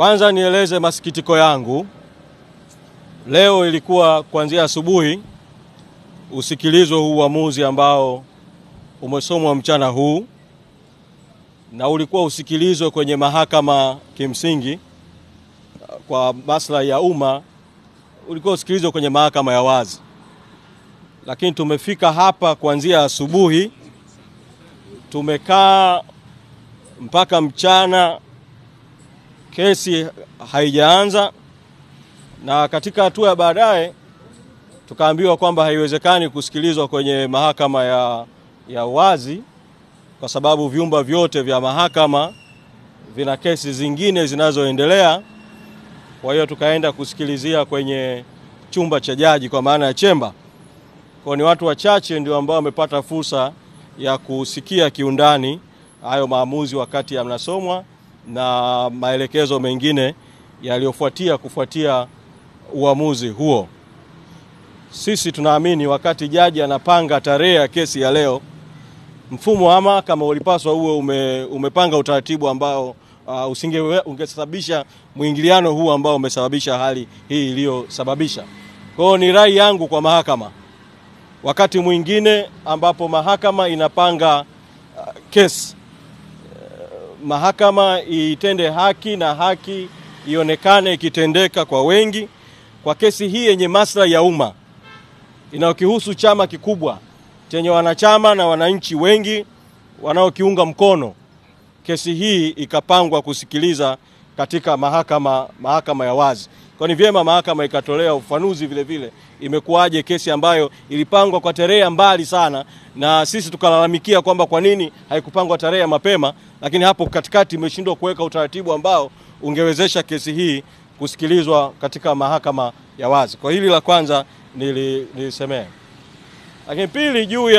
Kwanza nieleze masikitiko yangu. Leo ilikuwa kuanzia asubuhi usikilizwe huu uamuzi ambao umesomwa mchana huu, na ulikuwa usikilizwe kwenye mahakama kimsingi kwa maslahi ya umma, ulikuwa usikilizwe kwenye mahakama ya wazi. Lakini tumefika hapa kuanzia asubuhi, tumekaa mpaka mchana, kesi haijaanza, na katika hatua ya baadaye tukaambiwa kwamba haiwezekani kusikilizwa kwenye mahakama ya wazi kwa sababu vyumba vyote vya mahakama vina kesi zingine zinazoendelea. Kwa hiyo tukaenda kusikilizia kwenye chumba cha jaji, kwa maana ya chemba. Kwa ni watu wachache ndio ambao wamepata fursa ya kusikia kiundani hayo maamuzi wakati yanasomwa na maelekezo mengine yaliyofuatia kufuatia uamuzi huo. Sisi tunaamini wakati jaji anapanga tarehe ya kesi ya leo, mfumo wa mahakama ulipaswa uwe umepanga utaratibu ambao ungesababisha mwingiliano huu ambao umesababisha hali hii iliyosababisha. Kwa hiyo ni rai yangu kwa mahakama, wakati mwingine ambapo mahakama inapanga kesi, mahakama itende haki na haki ionekane ikitendeka kwa wengi. Kwa kesi hii yenye maslahi ya umma inayokihusu chama kikubwa chenye wanachama na wananchi wengi wanaokiunga mkono, kesi hii ikapangwa kusikiliza katika mahakama ya wazi. Kwa ni vyema mahakama ikatolea ufanuzi vile vile imekuwaje kesi ambayo ilipangwa kwa tarehe mbali sana, na sisi tukalalamikia kwamba kwa nini haikupangwa tarehe mapema, lakini hapo katikati imeshindwa kuweka utaratibu ambao ungewezesha kesi hii kusikilizwa katika mahakama ya wazi. Kwa hili la kwanza nilisemea. Lakini pili, juu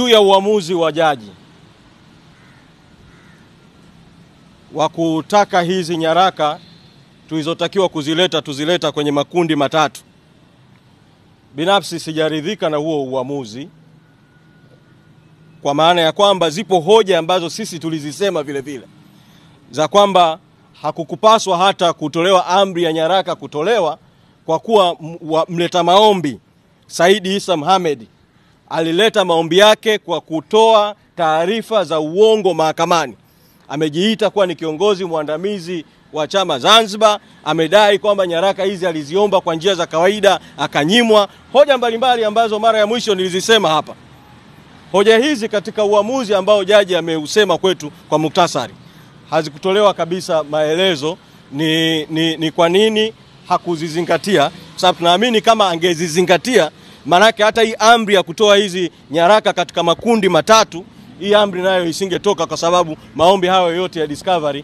ya uamuzi wa jaji wa kutaka hizi nyaraka tulizotakiwa tuzileta kwenye makundi matatu. Binafsi sijaridhika na huo uamuzi, kwa maana ya kwamba zipo hoja ambazo sisi tulizisema vile vile za kwamba hakukupaswa hata kutolewa amri ya nyaraka kutolewa, kwa kuwa mleta maombi Saidi Isa Mohamed alileta maombi yake kwa kutoa taarifa za uongo mahakamani. Amejiita kuwa ni kiongozi mwandamizi wa chama Zanzibar, amedai kwamba nyaraka hizi aliziomba kwa njia za kawaida akanyimwa. Hoja mbalimbali ambazo mara ya mwisho nilizisema hapa. Hoja hizi katika uamuzi ambao jaji ameusema kwetu kwa muktasari hazikutolewa kabisa maelezo ni kwa nini hakuzizingatia. Sababu tunaamini kama angezizingatia, manake hata hii amri ya kutoa hizi nyaraka katika makundi matatu, hii amri nayo isingetoka, kwa sababu maombi hayo yote ya discovery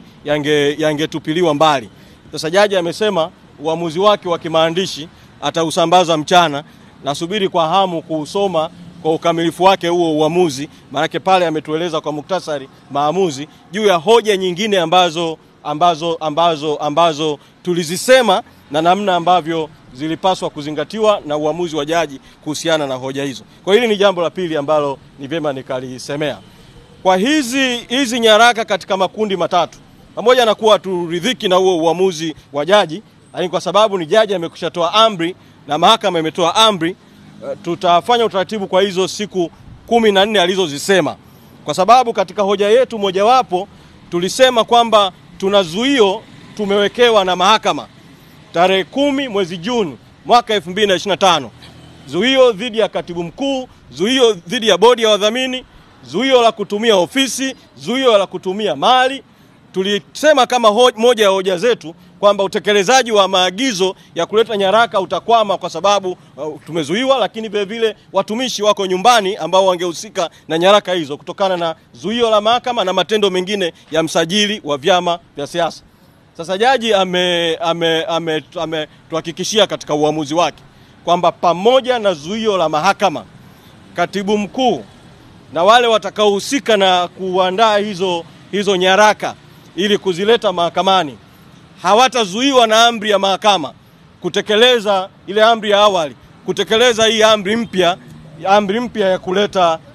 yangetupiliwa mbali. Sasa jaji amesema uamuzi wake wa kimaandishi atausambaza mchana. Nasubiri kwa hamu kuusoma kwa ukamilifu wake huo uamuzi, manake pale ametueleza kwa muktasari maamuzi juu ya hoja nyingine ambazo tulizisema na namna ambavyo zilipaswa kuzingatiwa na uamuzi wa jaji kuhusiana na hoja hizo. Kwa hili ni jambo la pili ambalo ni vyema nikalisemea. Kwa hizi nyaraka katika makundi matatu, pamoja na kuwa turidhiki na huo uamuzi wa jaji, lakini kwa sababu ni jaji amekushatoa amri na mahakama imetoa amri, tutafanya utaratibu kwa hizo siku 14 alizozisema. Kwa sababu katika hoja yetu mojawapo tulisema kwamba tuna zuio tumewekewa na mahakama tarehe 10 mwezi Juni mwaka 2025. Zuio dhidi ya katibu mkuu, zuio dhidi ya bodi ya wadhamini, zuio la kutumia ofisi, zuio la kutumia mali. Tulisema kama moja ya hoja zetu kwamba utekelezaji wa maagizo ya kuleta nyaraka utakwama kwa sababu tumezuiwa, lakini vile vile watumishi wako nyumbani ambao wangehusika na nyaraka hizo kutokana na zuio la mahakama na matendo mengine ya msajili wa vyama vya siasa. Sasa jaji tuhakikishia katika uamuzi wake kwamba pamoja na zuio la mahakama, katibu mkuu na wale watakaohusika na kuandaa hizo nyaraka ili kuzileta mahakamani hawatazuiwa na amri ya mahakama kutekeleza ile amri ya awali, kutekeleza hii amri mpya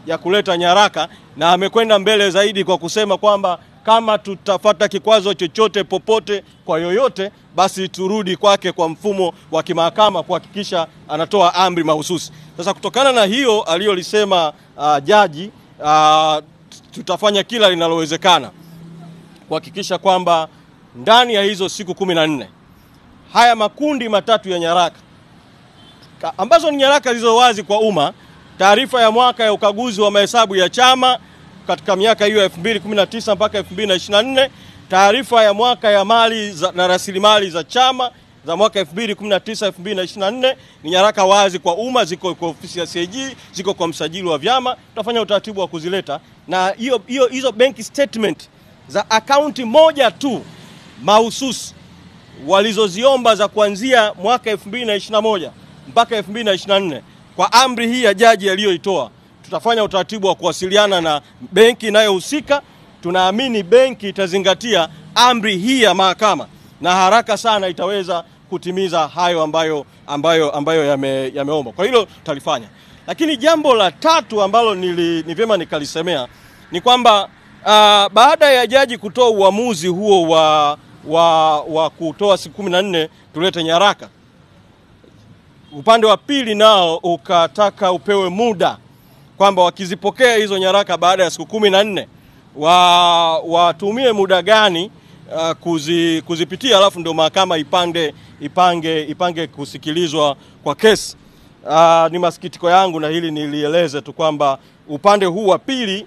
ya kuleta nyaraka. Na amekwenda mbele zaidi kwa kusema kwamba kama tutafata kikwazo chochote popote kwa yoyote, basi turudi kwake kwa mfumo wa kimahakama kuhakikisha anatoa amri mahususi. Sasa kutokana na hiyo aliyolisema jaji, tutafanya kila linalowezekana kuhakikisha kwamba ndani ya hizo siku 14 haya makundi matatu ya nyaraka ambazo ni nyaraka zilizo wazi kwa umma, taarifa ya mwaka ya ukaguzi wa mahesabu ya chama katika miaka hiyo 2019 mpaka 2024, taarifa ya mwaka ya mali na rasilimali za chama za mwaka 2019 2024, ni nyaraka wazi kwa umma, ziko kwa ofisi ya CAG, ziko kwa msajili wa vyama. Tutafanya utaratibu wa kuzileta, na hizo bank statement za akaunti moja tu mahususi walizoziomba za kuanzia mwaka 2021 mpaka 2024 kwa amri hii ya jaji aliyoitoa, tutafanya utaratibu wa kuwasiliana na benki inayohusika. Tunaamini benki itazingatia amri hii ya mahakama na haraka sana itaweza kutimiza hayo ambayo yameomba. Kwa hilo tutalifanya. Lakini jambo la tatu ambalo ni vyema nikalisemea ni kwamba baada ya jaji kutoa uamuzi huo wa kutoa siku 14 tulete nyaraka, upande wa pili nao ukataka upewe muda kwamba wakizipokea hizo nyaraka baada ya siku 14 watumie muda gani kuzipitia, alafu ndio mahakama ipange kusikilizwa kwa kesi. Ni masikitiko yangu na hili nilieleze tu kwamba upande huu wa pili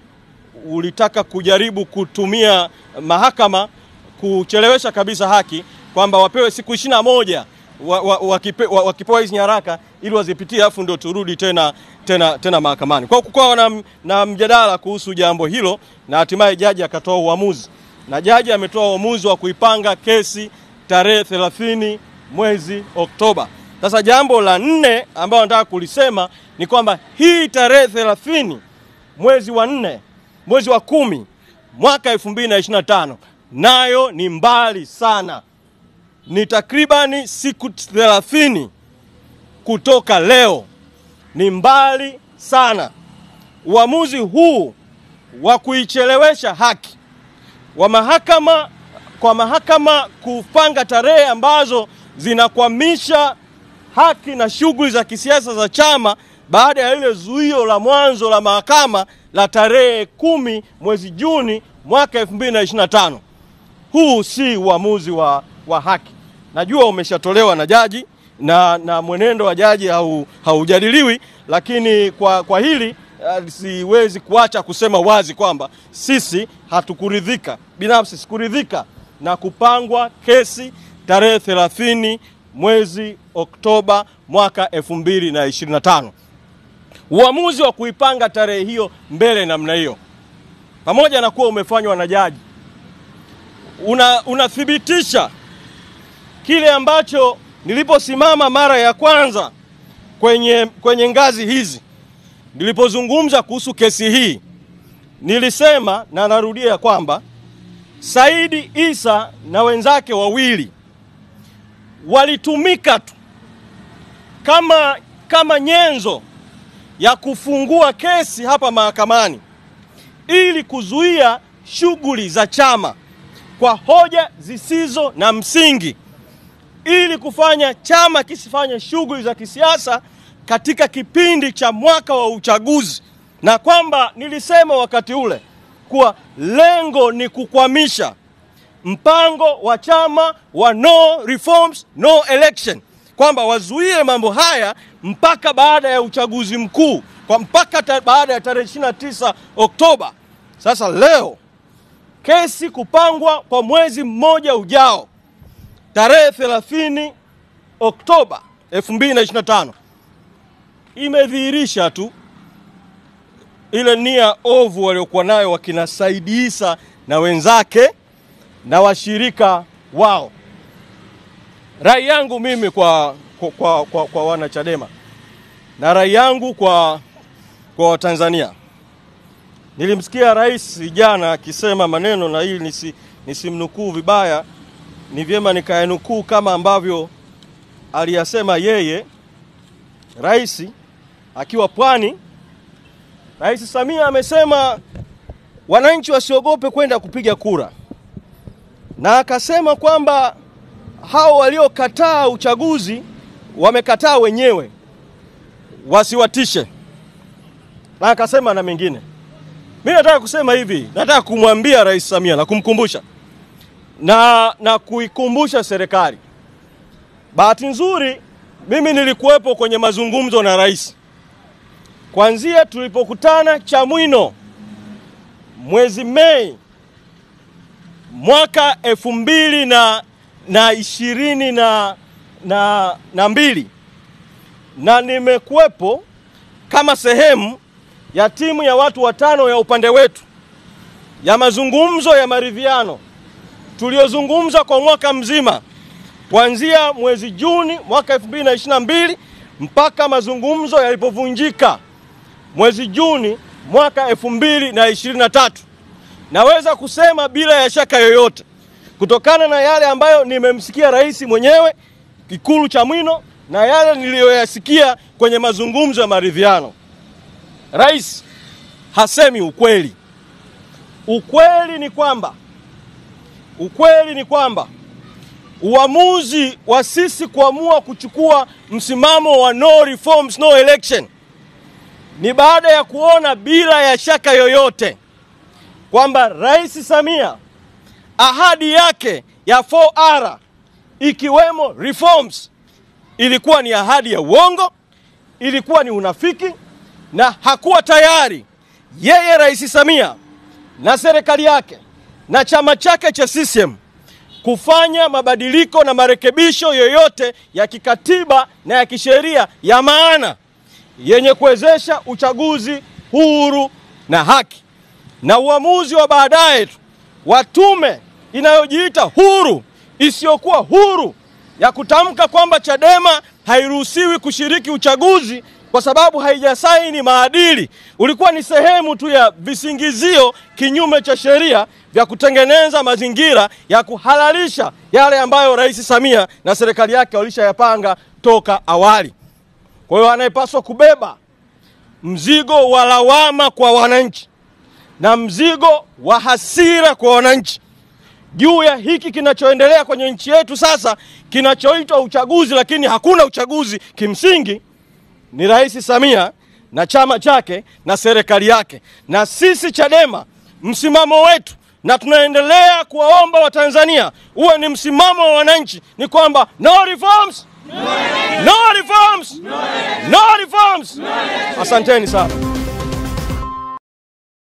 ulitaka kujaribu kutumia mahakama kuchelewesha kabisa haki, kwamba wapewe siku 21 wakipewa hizi nyaraka ili wazipitie, afu ndio turudi tena mahakamani. Kwa kukawa na mjadala kuhusu jambo hilo, na hatimaye jaji akatoa uamuzi. Na jaji ametoa uamuzi wa kuipanga kesi tarehe 30 mwezi Oktoba. Sasa jambo la 4 ambalo nataka kulisema ni kwamba hii tarehe 30 mwezi wa 4 mwezi wa 10 mwaka 2025 nayo ni mbali sana. Ni takribani siku 30 kutoka leo. Ni mbali sana. Uamuzi huu wa kuichelewesha haki wa mahakama, kwa mahakama kupanga tarehe ambazo zinakwamisha haki na shughuli za kisiasa za chama baada ya ile zuio la mwanzo la mahakama la tarehe 10 mwezi Juni mwaka 2025. Huu si uamuzi wa haki. Najua umeshatolewa na jaji na mwenendo wa jaji haujadiliwi, lakini kwa hili siwezi kuacha kusema wazi kwamba sisi hatukuridhika, binafsi sikuridhika na kupangwa kesi tarehe 30 mwezi Oktoba mwaka 2025. Uamuzi wa kuipanga tarehe hiyo mbele namna hiyo, pamoja na kuwa umefanywa na jaji, unathibitisha kile ambacho niliposimama mara ya kwanza kwenye ngazi hizi, nilipozungumza kuhusu kesi hii, nilisema na narudia kwamba Saidi Isa na wenzake wawili walitumika tu kama nyenzo ya kufungua kesi hapa mahakamani ili kuzuia shughuli za chama kwa hoja zisizo na msingi, ili kufanya chama kisifanye shughuli za kisiasa katika kipindi cha mwaka wa uchaguzi, na kwamba nilisema wakati ule kuwa lengo ni kukwamisha mpango wa chama wa no reforms no election, kwamba wazuie mambo haya mpaka baada ya uchaguzi mkuu, mpaka baada ya tarehe 29 Oktoba. Sasa leo kesi kupangwa kwa mwezi mmoja ujao, tarehe 30 Oktoba 2025, imedhihirisha tu ile nia ovu waliokuwa nayo wakina Saidi Isa na wenzake na washirika wao. Rai yangu mimi kwa wana Chadema na rai yangu kwa Watanzania, nilimsikia rais jana akisema maneno, na hili nisimnukuu vibaya, ni vyema nikayanukuu kama ambavyo aliyasema yeye, rais akiwa Pwani. Rais Samia amesema wananchi wasiogope kwenda kupiga kura, na akasema kwamba hao waliokataa uchaguzi wamekataa wenyewe, wasiwatishe, na akasema na mengine. Mimi nataka kusema hivi, nataka kumwambia Rais Samia na kumkumbusha na kuikumbusha serikali. Bahati nzuri mimi nilikuwepo kwenye mazungumzo na rais kuanzia tulipokutana Chamwino mwezi Mei mwaka 2022, na nimekuwepo kama sehemu ya timu ya watu watano ya upande wetu ya mazungumzo ya maridhiano tuliozungumza kwa mwaka mzima kuanzia mwezi Juni mwaka 2022 mpaka mazungumzo yalipovunjika mwezi Juni mwaka 2023. Naweza kusema bila ya shaka yoyote, kutokana na yale ambayo nimemsikia rais mwenyewe Ikulu Chamwino na yale niliyoyasikia kwenye mazungumzo ya maridhiano, rais hasemi ukweli. Ukweli ni kwamba uamuzi wa sisi kuamua kuchukua msimamo wa no reforms no election ni baada ya kuona bila ya shaka yoyote kwamba Rais Samia ahadi yake ya 4R ikiwemo reforms ilikuwa ni ahadi ya uongo, ilikuwa ni unafiki, na hakuwa tayari yeye Rais Samia na serikali yake na chama chake cha CCM kufanya mabadiliko na marekebisho yoyote ya kikatiba na ya kisheria ya maana yenye kuwezesha uchaguzi huru na haki. Na uamuzi wa baadaye wa tume inayojiita huru isiyokuwa huru ya kutamka kwamba Chadema hairuhusiwi kushiriki uchaguzi kwa sababu haijasaini maadili ulikuwa ni sehemu tu ya visingizio kinyume cha sheria vya kutengeneza mazingira ya kuhalalisha yale ambayo Rais Samia na serikali yake walishayapanga toka awali. Kwa hiyo anayepaswa kubeba mzigo wa lawama kwa wananchi na mzigo wa hasira kwa wananchi juu ya hiki kinachoendelea kwenye nchi yetu sasa, kinachoitwa uchaguzi lakini hakuna uchaguzi kimsingi, ni Rais Samia na chama chake na serikali yake. Na sisi Chadema msimamo wetu, na tunaendelea kuwaomba Watanzania uwe ni msimamo wa wananchi, ni kwamba no reforms, no reforms, no reforms. Asanteni sana.